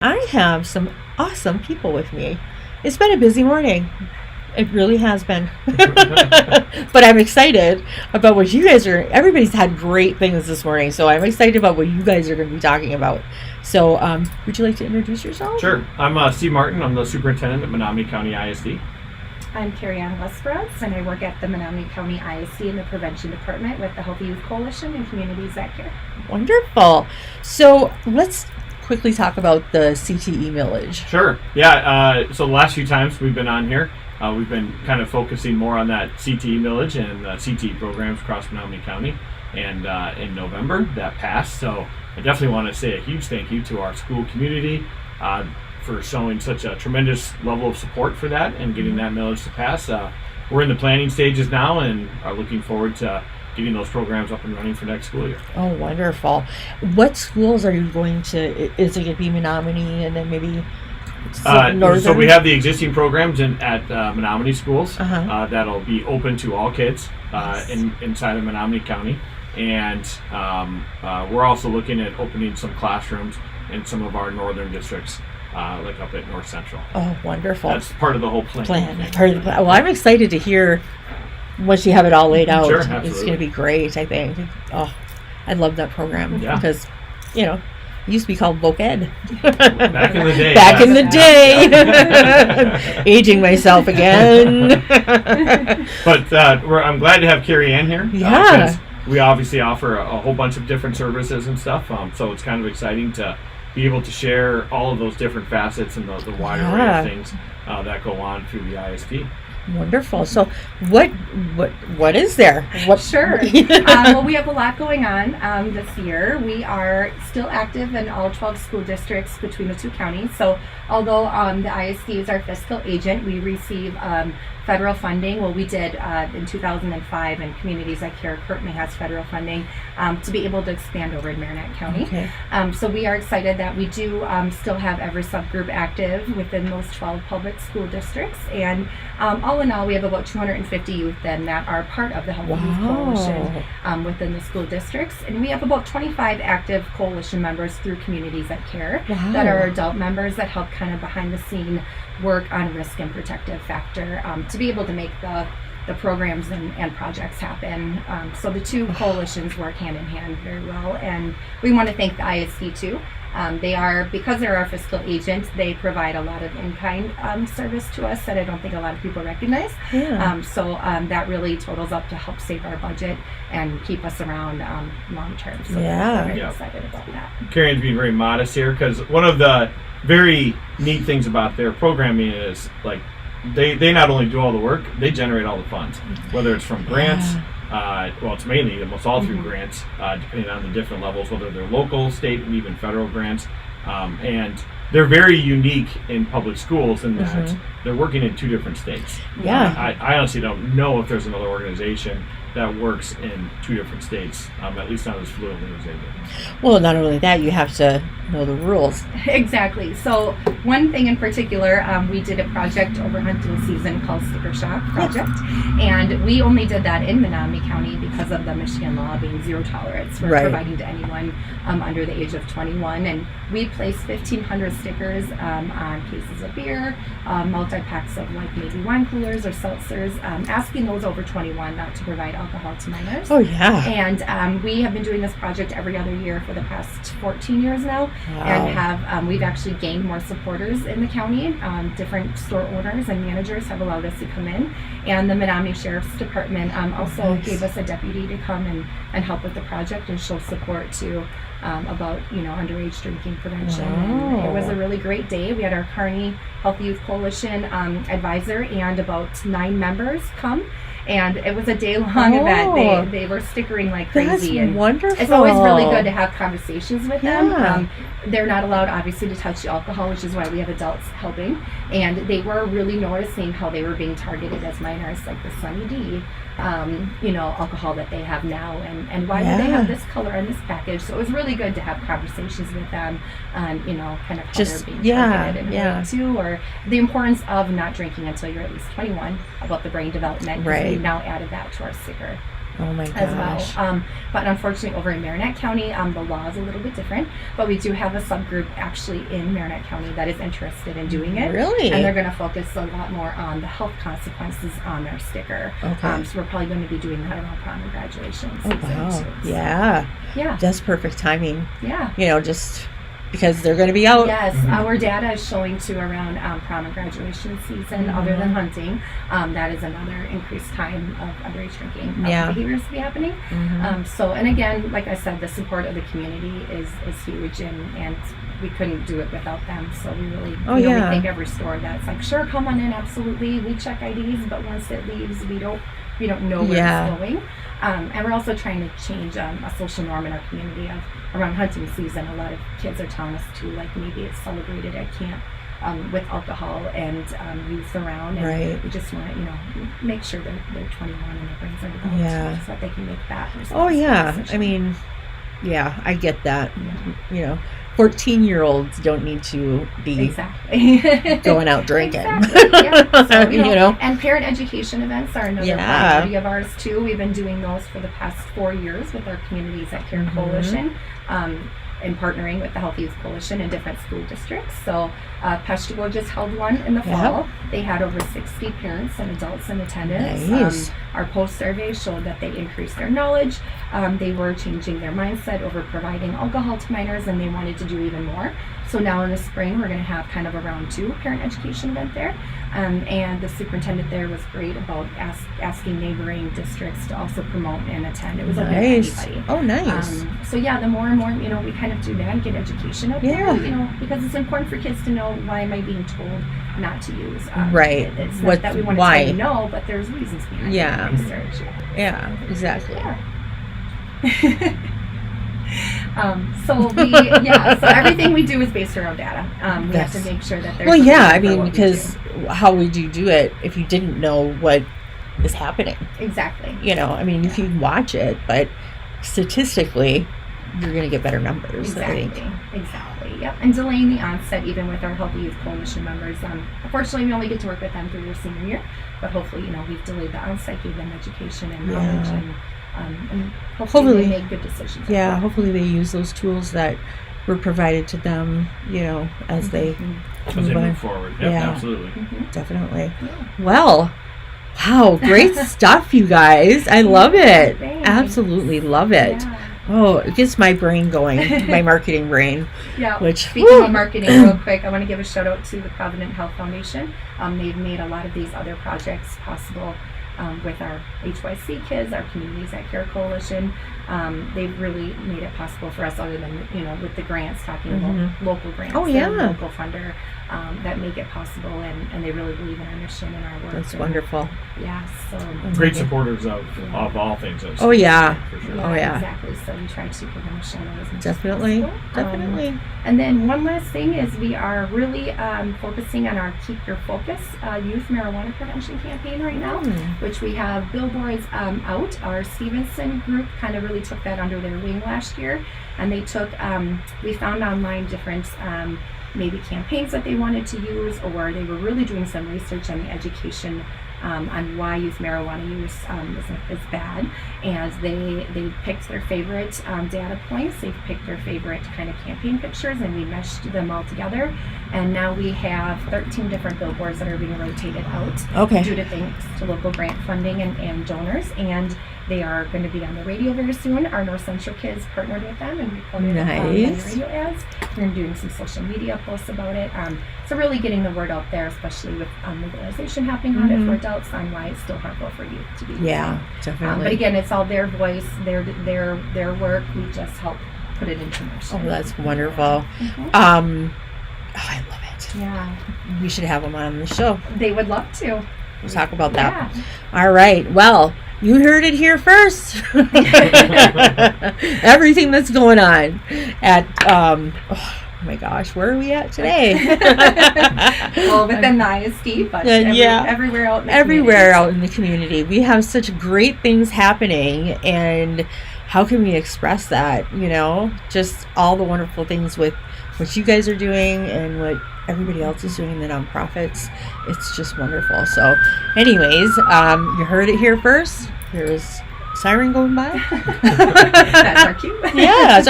I have some awesome people with me. It's been a busy morning. It really has been. But I'm excited about what you guys are. Everybody's had great things this morning, so I'm excited about what you guys are going to be talking about. So, would you like to introduce yourself? Sure. I'm Steve Martin. I'm the superintendent at Menominee County ISD. I'm Carrie Ann Westbrook, and I work at the Menominee County ISD in the Prevention Department with the Healthy Youth Coalition and Communities That Care. Wonderful. So, let's quickly talk about the CTE millage. Sure. Yeah. So the last few times we've been on here, we've been kind of focusing more on that CTE millage and CTE programs across Menominee County. And in November, that passed. So I definitely want to say a huge thank you to our school community for showing such a tremendous level of support for that and getting that millage to pass. We're in the planning stages now and are looking forward to getting those programs up and running for next school year. Oh, wonderful. What schools are you going to, is it going to be Menominee and then maybe Northern? So we have the existing programs at Menominee schools that'll be open to all kids inside of Menominee County. And we're also looking at opening some classrooms in some of our northern districts, like up at North Central. Oh, wonderful. That's part of the whole plan. Part of the plan. Well, I'm excited to hear once you have it all laid out. Sure, absolutely. It's going to be great, I think. Oh, I love that program because, it used to be called Voc Ed. Back in the day. Back in the day. Aging myself again. But I'm glad to have Carrie Ann here. Yeah. We obviously offer a whole bunch of different services and stuff, so it's kind of exciting to be able to share all of those different facets and the wide array of things that go on through the ISD. Wonderful. So, what is there? Sure. Well, we have a lot going on this year. We are still active in all 12 school districts between the two counties. So, although the ISD is our fiscal agent, we receive federal funding. Well, we did in 2005, and Communities That Care currently has federal funding to be able to expand over in Marinette County. Okay. So we are excited that we do still have every subgroup active within those 12 public school districts. And all in all, we have about 250 youth then that are part of the Healthy Youth Coalition within the school districts. And we have about 25 active coalition members through Communities That Care that are adult members that help kind of behind the scene work on risk and protective factor to be able to make the programs and projects happen. So the two coalitions work hand in hand very well, and we want to thank the ISD too. Because they're our fiscal agent, they provide a lot of in-kind service to us that I don't think a lot of people recognize. Yeah. So that really totals up to help save our budget and keep us around long term. So we're very excited about that. Carrie's being very modest here because one of the very neat things about their programming is like they not only do all the work, they generate all the funds, whether it's from grants. Well, it's mainly almost all through grants, depending on the different levels, whether they're local, state, and even federal grants. And they're very unique in public schools in that they're working in two different states. Yeah. I honestly don't know if there's another organization that works in two different states, at least not as fluently as they do. Well, not only that, you have to know the rules. Exactly. So one thing in particular, we did a project over hunting season called Sticker Shock Project, and we only did that in Menominee County because of the Michigan law being zero tolerance for providing to anyone under the age of 21. And we placed 1,500 stickers on cases of beer, multi-packs of like maybe wine coolers or seltzers, asking those over 21 not to provide alcohol to minors. Oh, yeah. And we have been doing this project every other year for the past 14 years now. And have we've actually gained more supporters in the county. Different store owners and managers have allowed us to come in, and the Menominee Sheriff's Department also gave us a deputy to come and help with the project and show support to about underage drinking prevention. And it was a really great day. We had our Kearney Healthy Youth Coalition advisor and about 9 members come. And it was a day-long event. They were stickering like crazy. That's wonderful. It's always really good to have conversations with them. They're not allowed, obviously, to touch the alcohol, which is why we have adults helping. And they were really noticing how they were being targeted as minors, like the Sunny D, alcohol that they have now, and why do they have this color on this package. So it was really good to have conversations with them on, kind of how they're being targeted and too, or the importance of not drinking until you're at least 21, about the brain development. We've now added that to our sticker Oh my as gosh. well. But unfortunately, over in Marinette County, the law is a little bit different. But we do have a subgroup actually in Marinette County that is interested in doing it. Really? And they're going to focus a lot more on the health consequences on their sticker. Okay. So we're probably going to be doing that around prom and graduation Oh, season wow. too. So, Yeah. Yeah. That's perfect timing. Yeah. Just because they're going to be out. Yes, our data is showing to around prom and graduation season, other than hunting. That is another increased time of underage drinking behaviors to be happening. So, and again, like I said, the support of the community is huge, and we couldn't do it without them. So we really, we thank every store that's like, sure, come on in, absolutely. We check IDs, but once it leaves, we don't know where it's going. And we're also trying to change a social norm in our community of around hunting season. A lot of kids are telling us to, like, maybe it's celebrated at camp with alcohol and youth around, and we just want to, make sure they're 21 and their brains are developed so that they can make that responsible decision. I mean, I get that. 14-year-olds don't need to be going out drinking. So, and parent education events are another priority of ours too. We've been doing those for the past 4 years with our Communities That Care Coalition, and partnering with the Healthy Youth Coalition in different school districts. So Peshtigo just held one in the fall. They had over 60 parents and adults in attendance. Nice. Our post survey showed that they increased their knowledge. They were changing their mindset over providing alcohol to minors, and they wanted to do even more. So now in the spring, we're going to have kind of a round 2 parent education event there. And the superintendent there was great about asking neighboring districts to also promote and attend. It was open to anybody. Oh, nice. So the more and more, we kind of do that and get education out there, because it's important for kids to know, why am I being told not to use? It's not that we want to tell you no, but there's reasons behind it. Research. Yeah, exactly. So everything we do is based around data. We have to make sure that there's because how would you do it if you didn't know what is happening? Exactly. You can watch it, but statistically you're going to get better numbers. Exactly. Yep. And delaying the onset, even with our Healthy Youth Coalition members. Unfortunately, we only get to work with them through their senior year, but hopefully, we've delayed the onset, gave them education and knowledge, and hopefully they make good decisions. Yeah, hopefully they use those tools that were provided to them, as they move forward. Yep, absolutely. Definitely. Yeah. Well, wow, great stuff, you guys. I love it. Thanks. Absolutely love it. Yeah. Oh, it gets my brain going, my marketing brain. Speaking of marketing, real quick, I want to give a shout out to the Provident Health Foundation. They've made a lot of these other projects possible with our HYC kids, our Communities That Care Coalition. They've really made it possible for us, other than, with the grants, talking about local grants. Local funder that make it possible, and they really believe in our mission and our work. That's wonderful. Yeah, so. Great supporters of all things. For sure. Exactly. So we try to support the mission as much as possible. Definitely. And then one last thing is we are really focusing on our Keep Your Focus youth marijuana prevention campaign right now, which we have billboards out. Our Stevenson group kind of really took that under their wing last year, and they took, we found online different maybe campaigns that they wanted to use, or they were really doing some research on the education on why youth marijuana use is bad, and they picked their favorite data points. They picked their favorite kind of campaign pictures, and we meshed them all together, and now we have 13 different billboards that are being rotated out due to thanks to local grant funding and donors, and they are going to be on the radio very soon. Our North Central kids partnered with them and recorded on the radio ads. We're doing some social media posts about it. So really getting the word out there, especially with legalization happening on it for adults, on why it's still harmful for youth to be using. Yeah, definitely. But again, it's all their voice, their work. We just help put it into motion. Oh, that's wonderful. I love it. Yeah. We should have them on the show. They would love to. We'll talk about that. All right. Well, you heard it here first. Everything that's going on at, oh my gosh, where are we at today? Well, within the ISD, but everywhere out in the community. Out in the community. We have such great things happening, and how can we express that? Just all the wonderful things with what you guys are doing and what everybody else is doing in the nonprofits. It's just wonderful. So anyways, you heard it here first. Here's siren going by? That's our cue. Yeah, it's